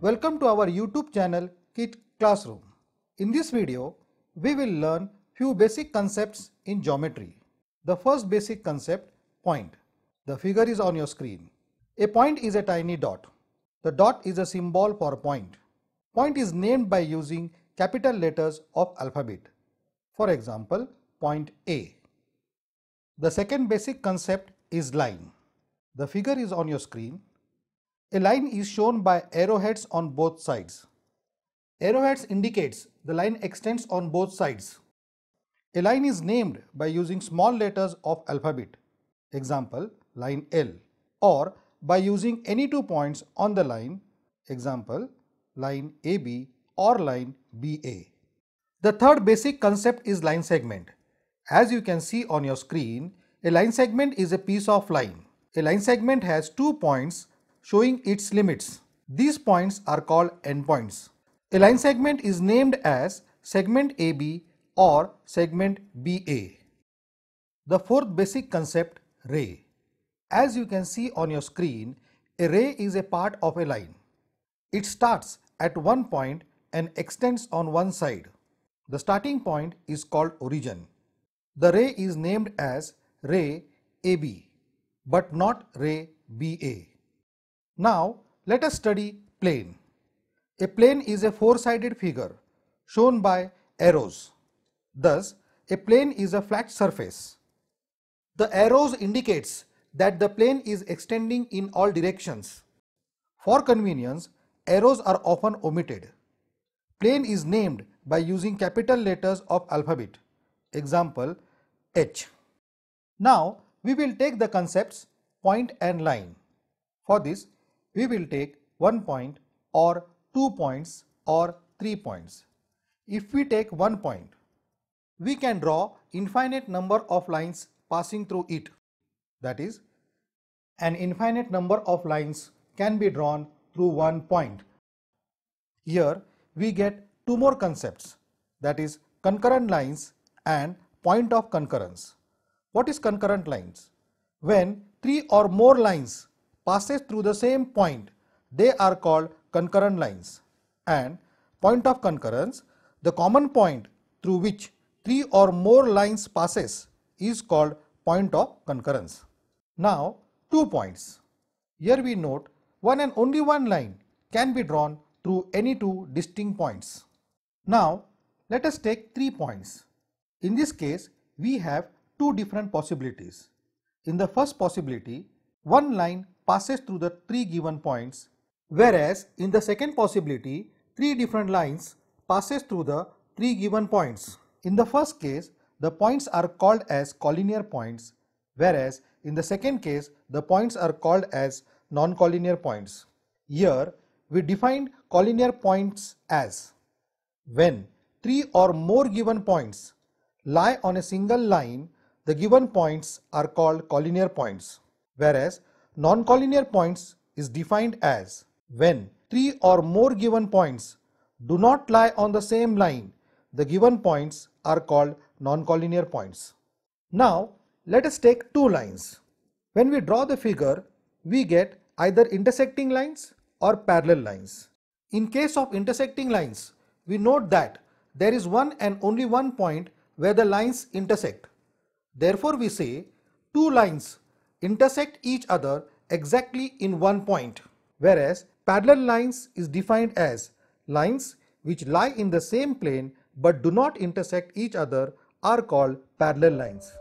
Welcome to our YouTube channel KIT Classroom. In this video, we will learn few basic concepts in geometry. The first basic concept, point. The figure is on your screen. A point is a tiny dot. The dot is a symbol for point. Point is named by using capital letters of alphabet. For example, point A. The second basic concept is line. The figure is on your screen. A line is shown by arrowheads on both sides. Arrowheads indicates the line extends on both sides. A line is named by using small letters of alphabet. Example, line L, or by using any 2 points on the line. Example, line AB or line BA. The third basic concept is line segment. As you can see on your screen, a line segment is a piece of line. A line segment has 2 points showing its limits. These points are called endpoints. A line segment is named as segment AB or segment BA. The fourth basic concept, ray. As you can see on your screen, a ray is a part of a line. It starts at one point and extends on one side. The starting point is called origin. The ray is named as ray AB, but not ray BA. Now, let us study plane. A plane is a four-sided figure shown by arrows. Thus, a plane is a flat surface. The arrows indicates that the plane is extending in all directions. For convenience, arrows are often omitted. Plane is named by using capital letters of alphabet. Example, H. Now, we will take the concepts point and line. For this, we will take 1 point or 2 points or 3 points. If we take 1 point, we can draw infinite number of lines passing through it. That is, an infinite number of lines can be drawn through 1 point. Here we get 2 more concepts, that is concurrent lines and point of concurrence. What is concurrent lines? When 3 or more lines passes through the same point, they are called concurrent lines. And point of concurrence, the common point through which 3 or more lines passes is called point of concurrence. Now, 2 points. Here we note one and only one line can be drawn through any 2 distinct points. Now, let us take 3 points. In this case, we have 2 different possibilities. In the first possibility, one line passes through the 3 given points, whereas in the second possibility, 3 different lines passes through the 3 given points. In the first case, the points are called as collinear points, whereas in the second case, the points are called as non-collinear points. Here, we defined collinear points as when 3 or more given points lie on a single line, the given points are called collinear points, whereas non-collinear points is defined as when 3 or more given points do not lie on the same line, the given points are called non-collinear points. Now, let us take 2 lines. When we draw the figure, we get either intersecting lines or parallel lines. In case of intersecting lines, we note that there is one and only one point where the lines intersect. Therefore, we say 2 lines intersect each other exactly in one point, whereas parallel lines is defined as lines which lie in the same plane but do not intersect each other are called parallel lines.